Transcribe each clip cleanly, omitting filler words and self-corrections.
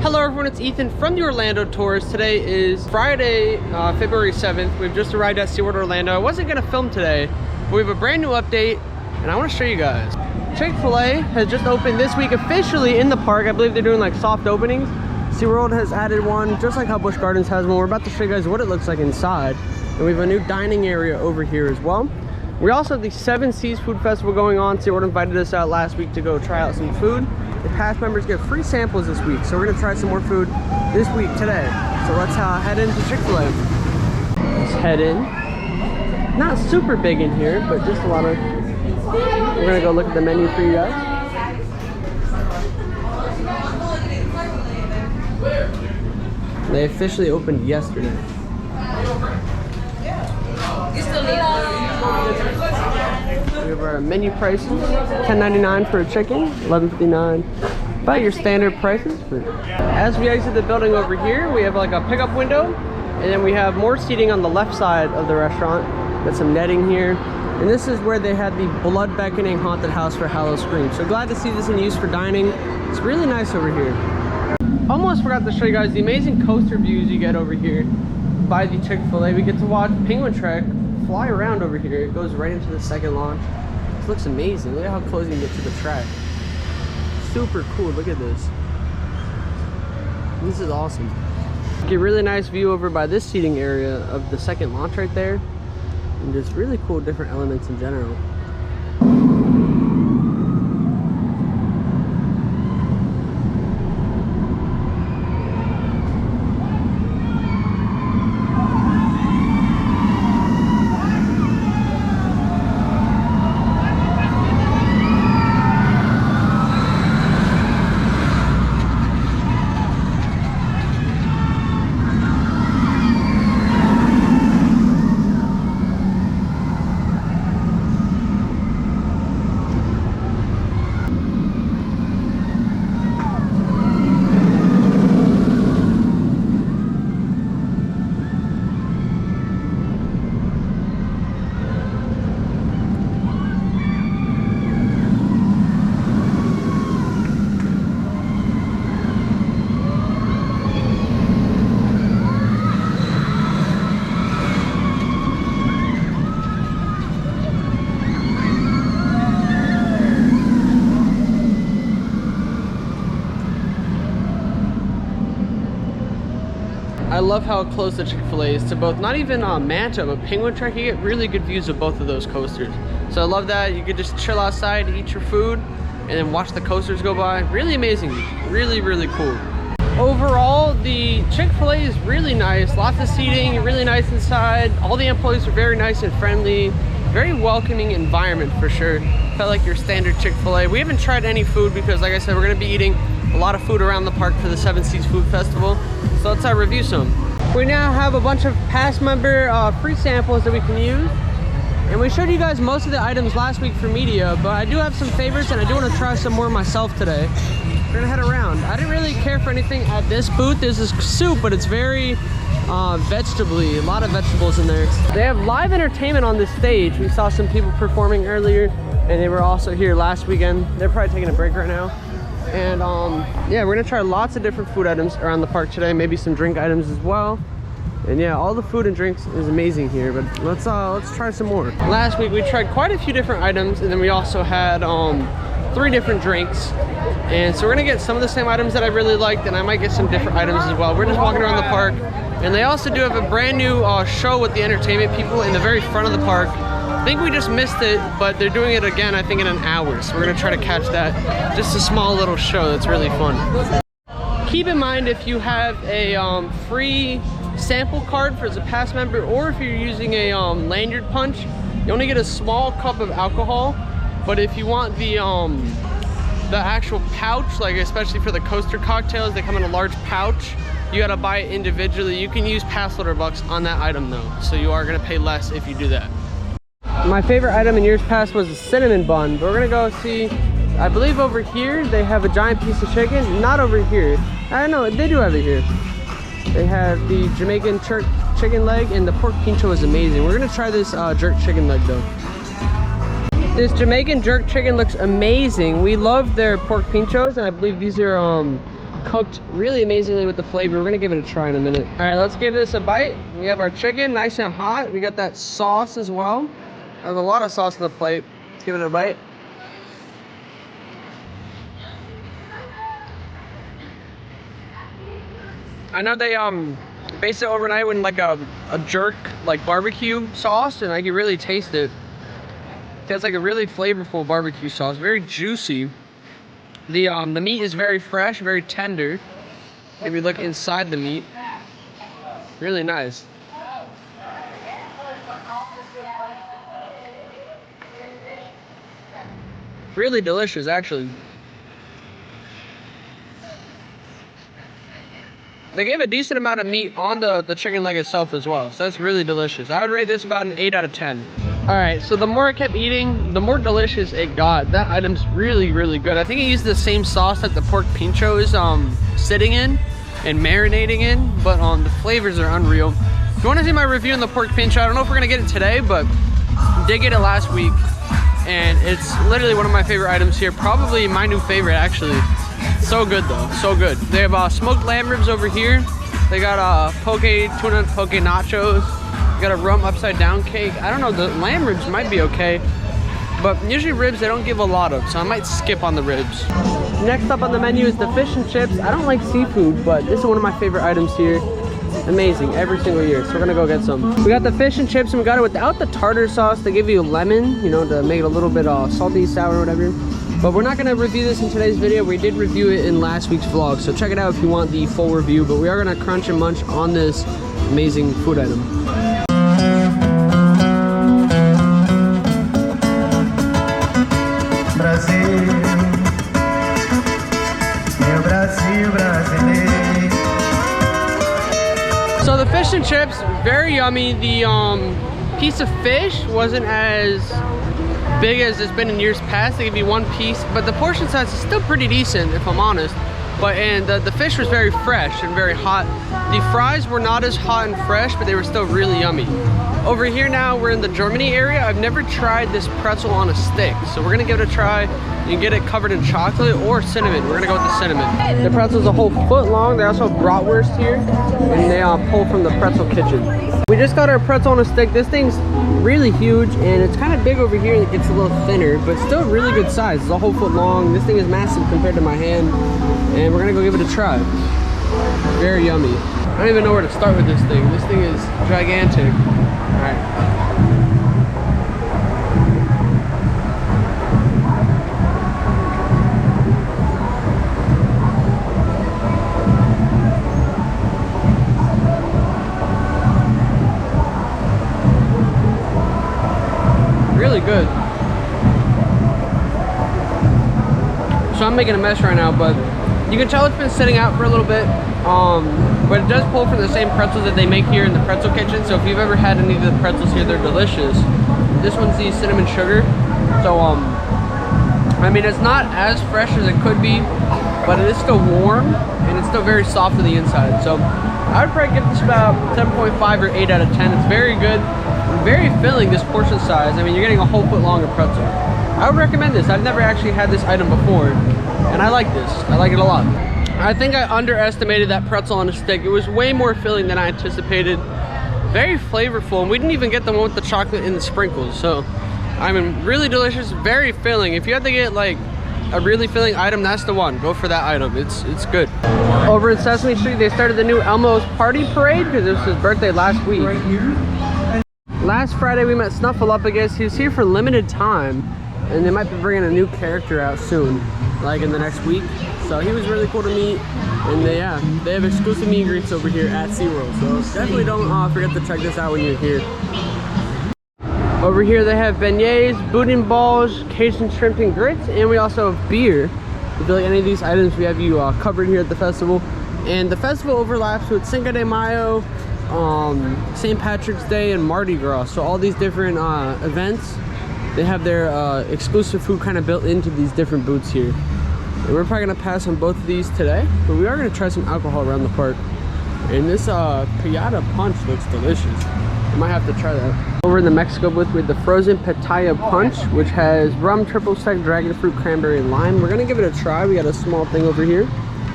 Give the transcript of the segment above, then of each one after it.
Hello everyone, it's Ethan from the Orlando Tours. Today is Friday, February 7th. We've just arrived at SeaWorld Orlando. I wasn't gonna film today, but we have a brand new update and I wanna show you guys. Chick-fil-A has just opened this week officially in the park. I believe they're doing like soft openings. SeaWorld has added one, just like how Busch Gardens has one. We're about to show you guys what it looks like inside. And we have a new dining area over here as well. We also have the 7 Seas Food Festival going on. SeaWorld invited us out last week to go try out some food. The past members get free samples this week, so we're gonna try some more food this week today. So let's head into Chick-fil-A. Let's head in. Not super big in here, but just a lot of. We're gonna go look at the menu for you guys. They officially opened yesterday. We have our menu prices, $10.99 for a chicken, $11.59. About your standard prices. As we exit the building over here, we have like a pickup window, and then we have more seating on the left side of the restaurant. Got some netting here, and this is where they had the blood beckoning haunted house for Hallow Scream. So glad to see this in use for dining. It's really nice over here. Almost forgot to show you guys the amazing coaster views you get over here by the Chick-fil-A. We get to watch Penguin Trek fly around over here. It goes right into the second launch. This looks amazing. Look at how close you can get to the track. Super cool. Look at this. This is awesome. Get a really nice view over by this seating area of the second launch right there. And just really cool different elements in general. I love how close the Chick-fil-A is to both, not even Manta, but Penguin Trek. You get really good views of both of those coasters. So I love that. You could just chill outside, eat your food, and then watch the coasters go by. Really amazing. Really, really cool. Overall, the Chick-fil-A is really nice. Lots of seating, really nice inside. All the employees are very nice and friendly. Very welcoming environment for sure. Felt like your standard Chick-fil-A. We haven't tried any food because, like I said, we're gonna be eating a lot of food around the park for the 7 Seas Food Festival. So let's review some. We now have a bunch of past member free samples that we can use. And we showed you guys most of the items last week for media, but I do have some favorites and I do want to try some more myself today. We're gonna head around. I didn't really care for anything at this booth. There's this soup, but it's very vegetable-y. A lot of vegetables in there. They have live entertainment on this stage. We saw some people performing earlier, and they were also here last weekend. They're probably taking a break right now. And yeah, we're gonna try lots of different food items around the park today, maybe some drink items as well. And yeah, all the food and drinks is amazing here, but let's try some more. Last week we tried quite a few different items, and then we also had 3 different drinks. And so we're gonna get some of the same items that I really liked, and I might get some different items as well. We're just walking around the park, and they also do have a brand new show with the entertainment people in the very front of the park. I think we just missed it, but they're doing it again, I think, in an hour. So we're gonna try to catch that. Just a small little show that's really fun. Keep in mind, if you have a free sample card for as a past member, or if you're using a lanyard punch, you only get a small cup of alcohol. But if you want the actual pouch, like especially for the coaster cocktails, they come in a large pouch. You gotta buy it individually. You can use pass holder bucks on that item though, so you are gonna pay less if you do that. My favorite item in years past was a cinnamon bun, but we're gonna go see, I believe over here they have a giant piece of chicken. Not over here. I don't know, they do have it here. They have the Jamaican jerk chicken leg, and the pork pincho is amazing. We're gonna try this jerk chicken leg though. This Jamaican jerk chicken looks amazing. We love their pork pinchos, and I believe these are cooked really amazingly with the flavor. We're gonna give it a try in a minute. All right, let's give this a bite. We have our chicken nice and hot. We got that sauce as well. There's a lot of sauce on the plate. Let's give it a bite. I know they base it overnight with like a jerk like barbecue sauce, and I can really taste it. It tastes like a really flavorful barbecue sauce, very juicy. The meat is very fresh, very tender. If you look inside the meat, really nice. Really delicious, actually. They gave a decent amount of meat on the chicken leg itself as well, so that's really delicious. I would rate this about an 8 out of 10. All right, so the more I kept eating, the more delicious it got. That item's really, really good. I think it used the same sauce that the pork pincho is sitting in and marinating in, but the flavors are unreal. If you want to see my review on the pork pincho, I don't know if we're gonna get it today, but I did get it last week, and it's literally one of my favorite items here. Probably my new favorite, actually. So good though, so good. They have smoked lamb ribs over here. They got tuna poke nachos. They got a rum upside down cake. I don't know, the lamb ribs might be okay, but usually ribs they don't give a lot of, so I might skip on the ribs. Next up on the menu is the fish and chips. I don't like seafood, but this is one of my favorite items here. Amazing, every single year. So we're gonna go get some. We got the fish and chips, and we got it without the tartar sauce. They give you lemon, you know, to make it a little bit salty, sour, whatever. But we're not gonna review this in today's video. We did review it in last week's vlog, so check it out if you want the full review. But we are gonna crunch and munch on this amazing food item. Brasil, meu Brasil brasileiro. So the fish and chips, very yummy. The piece of fish wasn't as big as it's been in years past. They give you one piece, but the portion size is still pretty decent, if I'm honest. And the fish was very fresh and very hot. The fries were not as hot and fresh, but they were still really yummy. Over here now, we're in the Germany area. I've never tried this pretzel on a stick, so we're gonna give it a try. You can get it covered in chocolate or cinnamon. We're gonna go with the cinnamon. The pretzel's a whole foot long. They also have bratwurst here, and they pull from the pretzel kitchen. We just got our pretzel on a stick. This thing's really huge, and it's kind of big over here, and it gets a little thinner, but still really good size. It's a whole foot long. This thing is massive compared to my hand, and we're gonna go give it a try. Very yummy. I don't even know where to start with this thing. This thing is gigantic. All right. Really good. So I'm making a mess right now, but you can tell it's been sitting out for a little bit. But it does pull from the same pretzels that they make here in the pretzel kitchen. So if you've ever had any of the pretzels here, they're delicious. This one's the cinnamon sugar. So I mean, it's not as fresh as it could be, but it is still warm and it's still very soft on the inside. So I would probably give this about 7.5 or 8 out of 10. It's very good, very filling, this portion size. I mean, you're getting a whole foot long of pretzel. I would recommend this. I've never actually had this item before, and I like this. I like it a lot. I think I underestimated that pretzel on a stick. It was way more filling than I anticipated. Very flavorful, and we didn't even get the one with the chocolate and the sprinkles. So, I mean, really delicious, very filling. If you had to get like a really filling item, that's the one. Go for that item. It's good. Over in Sesame Street, they started the new Elmo's Party Parade because it was his birthday last week. Right here. Last Friday, we met Snuffleupagus. He was here for limited time, and they might be bringing a new character out soon, like in the next week. So he was really cool to meet, and they have exclusive meet and greets over here at SeaWorld. So definitely don't forget to check this out when you're here. Over here they have beignets, boudin balls, Cajun shrimp and grits, and we also have beer. If you like any of these items, we have you covered here at the festival. And the festival overlaps with Cinco de Mayo, St. Patrick's Day, and Mardi Gras. So all these different events, they have their exclusive food kind of built into these different booths here. And we're probably gonna pass on both of these today, but we are gonna try some alcohol around the park. And this Piñata Punch looks delicious. I might have to try that. Over in the Mexico booth with the frozen Pitaya Punch, which has rum, triple sec, dragon fruit, cranberry, and lime. We're gonna give it a try. We got a small thing over here.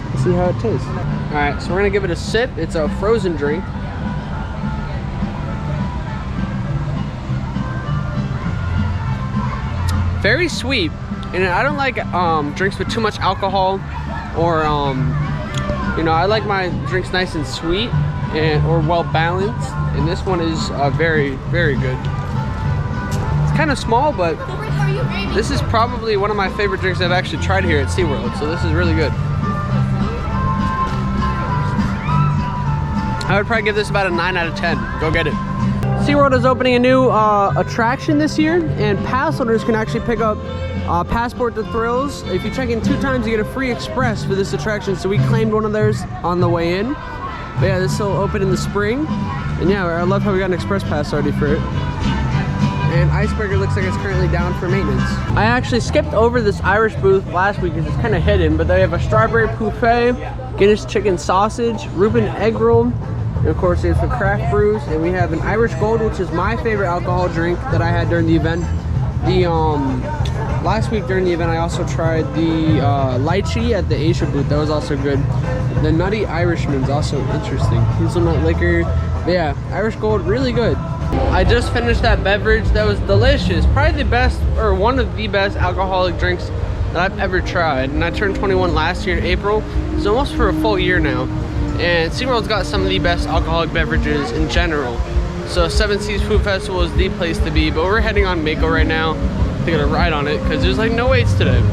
Let's see how it tastes. All right, so we're gonna give it a sip. It's a frozen drink. Very sweet, and I don't like drinks with too much alcohol, or you know, I like my drinks nice and sweet and or well balanced. And this one is very, very good. It's kind of small, but this is probably one of my favorite drinks I've actually tried here at SeaWorld. So this is really good. I would probably give this about a 9 out of 10. Go get it. SeaWorld is opening a new attraction this year, and pass holders can actually pick up Passport to Thrills. If you check in 2 times, you get a free express for this attraction. So we claimed one of theirs on the way in. But yeah, this will open in the spring. And yeah, I love how we got an express pass already for it. And Iceberger looks like it's currently down for maintenance. I actually skipped over this Irish booth last week because it's kind of hidden, but they have a strawberry buffet, Guinness chicken sausage, Reuben egg roll, and of course there's the craft brews. And we have an Irish Gold, which is my favorite alcohol drink that I had during the event. The last week during the event, I also tried the lychee at the Asia booth. That was also good. The Nutty Irishman's also interesting. Hazelnut liquor. But yeah, Irish Gold, really good. I just finished that beverage. That was delicious. Probably the best, or one of the best alcoholic drinks that I've ever tried. And I turned 21 last year in April, so almost for a full year now. And SeaWorld's got some of the best alcoholic beverages in general. So Seven Seas Food Festival is the place to be. But we're heading on Mako right now to get a ride on it because there's like no waits today.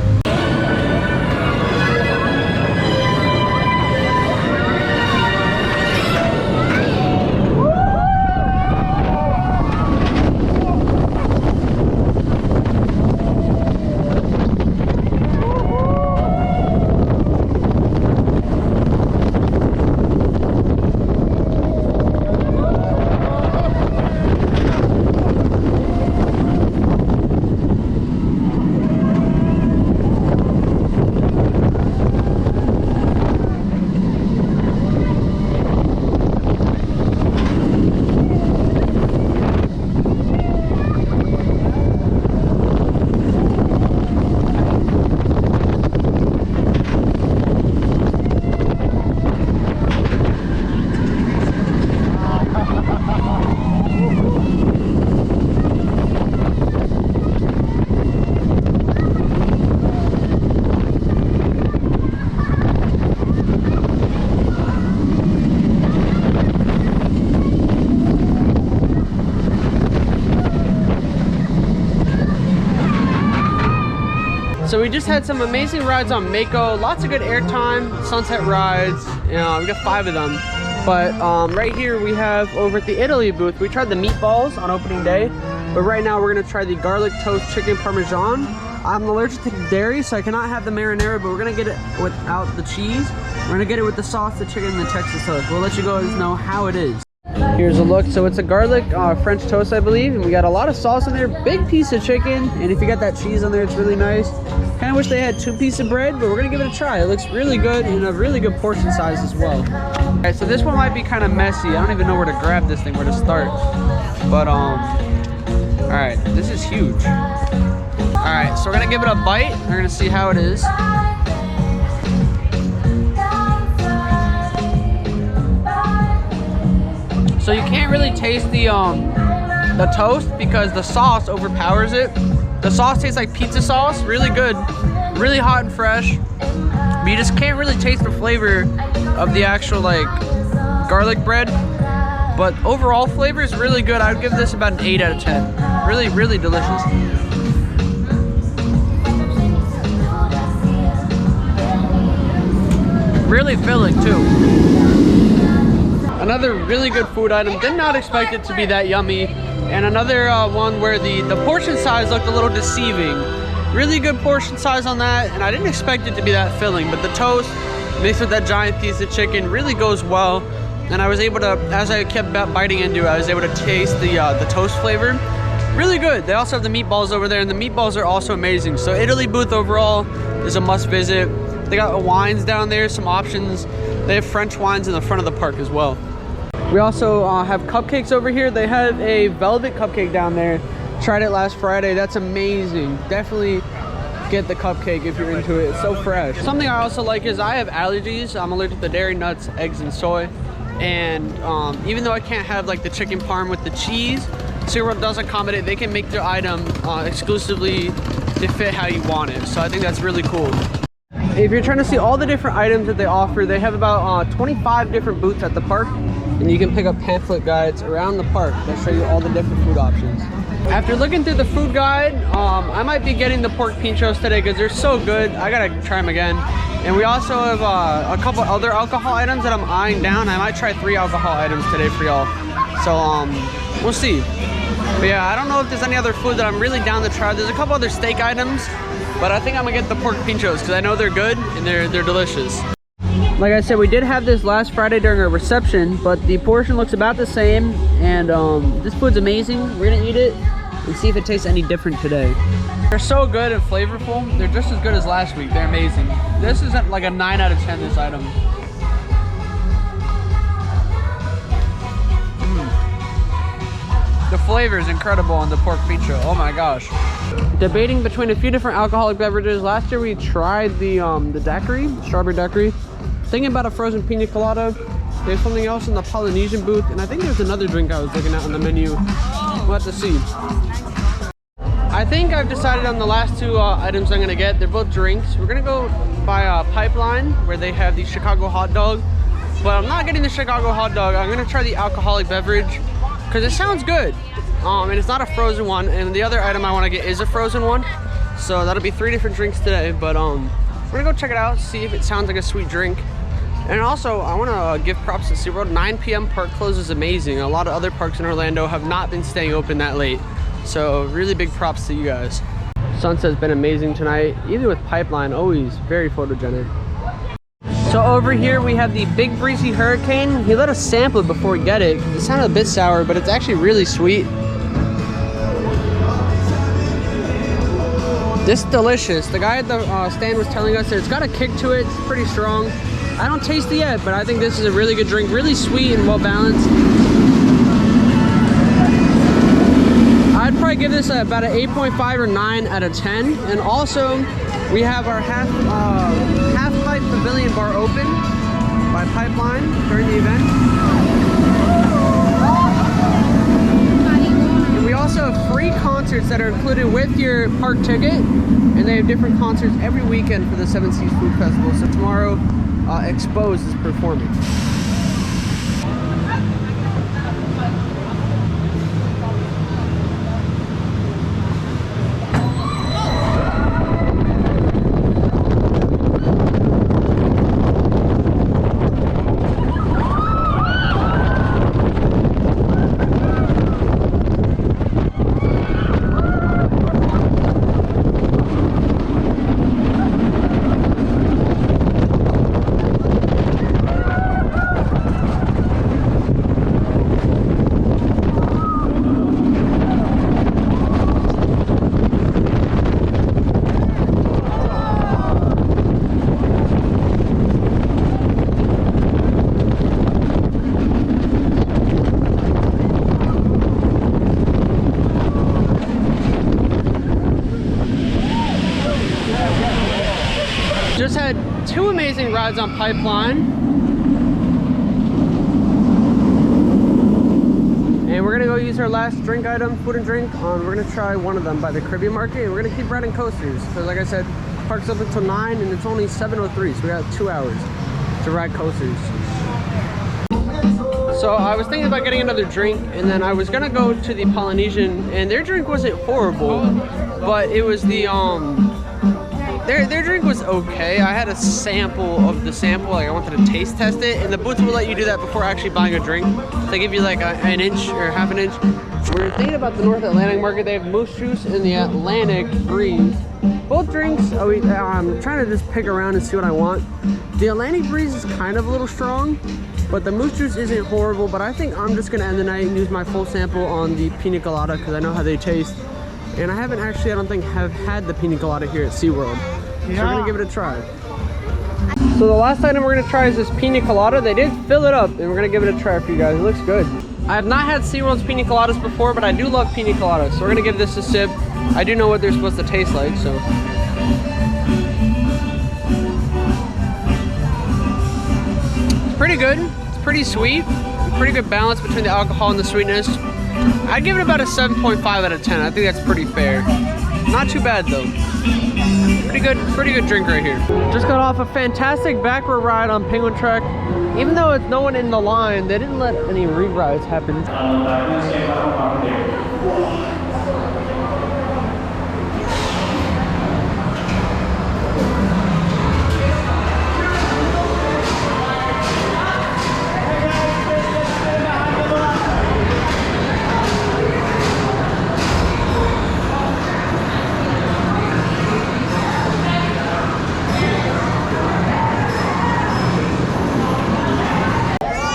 So we just had some amazing rides on Mako, lots of good airtime, sunset rides, you know, we got 5 of them. But right here we have over at the Italy booth, we tried the meatballs on opening day, but right now we're gonna try the garlic toast chicken parmesan. I'm allergic to dairy, so I cannot have the marinara, but we're gonna get it without the cheese. We're gonna get it with the sauce, the chicken, and the Texas toast. We'll let you guys know how it is. Here's a look. So it's a garlic French toast, I believe, and we got a lot of sauce in there, big piece of chicken, and if you got that cheese on there, it's really nice. Kind of wish they had 2 pieces of bread, but we're gonna give it a try. It looks really good and a really good portion size as well. All right, so this one might be kind of messy. I don't even know where to grab this thing, where to start. But all right, this is huge. All right, so we're gonna give it a bite. We're gonna see how it is. So you can't really taste the toast because the sauce overpowers it. The sauce tastes like pizza sauce, really good, really hot and fresh. But you just can't really taste the flavor of the actual like garlic bread. But overall flavor is really good. I would give this about an 8 out of 10. Really, really delicious. Really filling too. Another really good food item. Did not expect it to be that yummy. And another one where the portion size looked a little deceiving. Really good portion size on that, and I didn't expect it to be that filling, but the toast mixed with that giant piece of chicken really goes well. And I was able to, as I kept biting into it, I was able to taste the toast flavor. Really good. They also have the meatballs over there, and the meatballs are also amazing. So Italy booth overall is a must visit. They got wines down there, some options. They have French wines in the front of the park as well. We also have cupcakes over here. They have a velvet cupcake down there. Tried it last Friday. That's amazing. Definitely get the cupcake if you're into it. It's so fresh. Something I also like is I have allergies. I'm allergic to dairy, nuts, eggs, and soy. And even though I can't have like the chicken parm with the cheese, SeaWorld does accommodate. They can make their item exclusively to fit how you want it. So I think that's really cool. If you're trying to see all the different items that they offer, they have about 25 different booths at the park, and you can pick up pamphlet guides around the park that show you all the different food options. After looking through the food guide, I might be getting the pork pinchos today because they're so good. I gotta try them again. And we also have a couple other alcohol items that I'm eyeing down. I might try 3 alcohol items today for y'all. So we'll see. But yeah, I don't know if there's any other food that I'm really down to try. There's a couple other steak items, but I think I'm gonna get the pork pinchos because I know they're good and they're delicious. Like I said, we did have this last Friday during our reception, but the portion looks about the same, and this food's amazing. We're gonna eat it and see if it tastes any different today. They're so good and flavorful. They're just as good as last week. They're amazing. This is like a 9 out of 10, this item. The flavor is incredible on the pork pincho. Oh my gosh. Debating between a few different alcoholic beverages. Last year we tried the daiquiri, strawberry daiquiri. Thinking about a frozen pina colada. There's something else in the Polynesian booth, and I think there's another drink I was looking at on the menu. We'll have to see. I think I've decided on the last 2 items I'm gonna get. They're both drinks. We're gonna go by Pipeline, where they have the Chicago hot dog. But I'm not getting the Chicago hot dog. I'm gonna try the alcoholic beverage because it sounds good. And it's not a frozen one. And the other item I want to get is a frozen one. So that'll be 3 different drinks today. But we're gonna go check it out, see if it sounds like a sweet drink. And also, I want to give props to SeaWorld. 9 p.m. park close is amazing. A lot of other parks in Orlando have not been staying open that late. So really big props to you guys. Sunset's been amazing tonight, even with Pipeline, always very photogenic. So over here we have the Big Breezy Hurricane. He let us sample it before we get it. It sounded a bit sour, but it's actually really sweet. This is delicious. The guy at the stand was telling us that it's got a kick to it. It's pretty strong. I don't taste it yet, but I think this is a really good drink. Really sweet and well balanced. I'd probably give this about an 8.5 or 9 out of 10. And also, we have our half-pipe pavilion bar open by Pipeline during the event. And we also have free concerts that are included with your park ticket. And they have different concerts every weekend for the 7 Seas Food Festival. So tomorrow, Exposed is performing. Just had 2 amazing rides on Pipeline. And we're gonna go use our last drink item, food and drink. We're gonna try one of them by the Caribbean Market. And we're gonna keep riding coasters. Because like I said, park's up until 9 and it's only 7:03. So we got 2 hours to ride coasters. So I was thinking about getting another drink, and then I was gonna go to the Polynesian, and their drink wasn't horrible, but it was the their drink was okay. I had a sample of the sample, like I wanted to taste test it, and the booths will let you do that before actually buying a drink. They give you like an inch or half an inch. We're thinking about the North Atlantic Market. They have Moose Juice and the Atlantic Breeze. Both drinks, I'm trying to just pick around and see what I want. The Atlantic Breeze is kind of a little strong, but the Moose Juice isn't horrible. But I think I'm just gonna end the night and use my full sample on the Pina Colada because I know how they taste. And I haven't actually, I don't think, have had the Pina Colada here at SeaWorld. So we're gonna give it a try. So the last item we're gonna try is this Pina Colada. They did fill it up, and we're gonna give it a try for you guys. It looks good. I have not had SeaWorld's Pina Coladas before, but I do love Pina Coladas. So we're gonna give this a sip. I do know what they're supposed to taste like, so Pretty good. It's pretty sweet. Pretty good balance between the alcohol and the sweetness. I'd give it about a 7.5 out of 10. I think that's pretty fair. Not too bad though. Pretty good drink right here. Just got off a fantastic backward ride on Penguin Trek. Even though it's no one in the line, they didn't let any re-rides happen.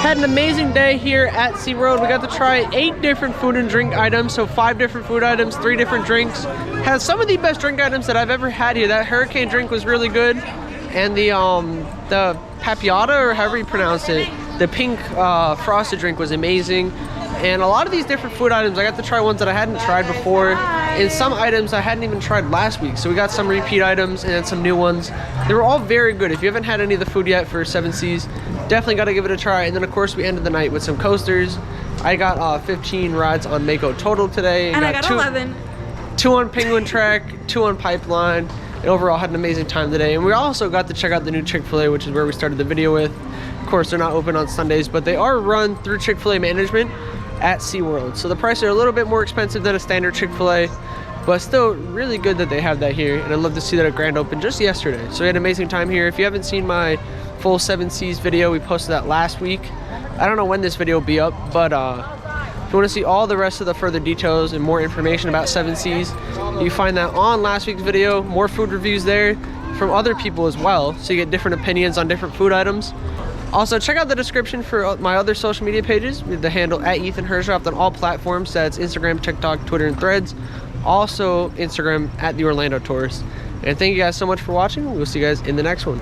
Had an amazing day here at SeaWorld. We got to try 8 different food and drink items, so 5 different food items, 3 different drinks. Has some of the best drink items that I've ever had here. That hurricane drink was really good, and the papiata, or however you pronounce it, the pink frosted drink was amazing. And a lot of these different food items, I got to try ones that I hadn't tried before, and some items I hadn't even tried last week. So we got some repeat items and some new ones. They were all very good. If you haven't had any of the food yet for 7 Seas, definitely got to give it a try. And then of course we ended the night with some coasters. I got 15 rides on Mako total today. And I got 11. 2 on Penguin Trek, 2 on Pipeline, and overall had an amazing time today. And we also got to check out the new Chick-fil-A, which is where we started the video with. Of course, they're not open on Sundays, but they are run through Chick-fil-A management at SeaWorld. So the prices are a little bit more expensive than a standard Chick-fil-A, but still really good that they have that here. And I'd love to see that at grand open just yesterday. So we had an amazing time here. If you haven't seen my full 7 Seas video, we posted that last week. I don't know when this video will be up, but if you want to see all the rest of the further details and more information about 7 Seas, you find that on last week's video. More food reviews there from other people as well, so you get different opinions on different food items. Also, check out the description for my other social media pages with the handle at Ethan Hershoft on all platforms. That's Instagram, TikTok, Twitter, and Threads. Also, Instagram at the Orlando Tourist. And thank you guys so much for watching. We'll see you guys in the next one.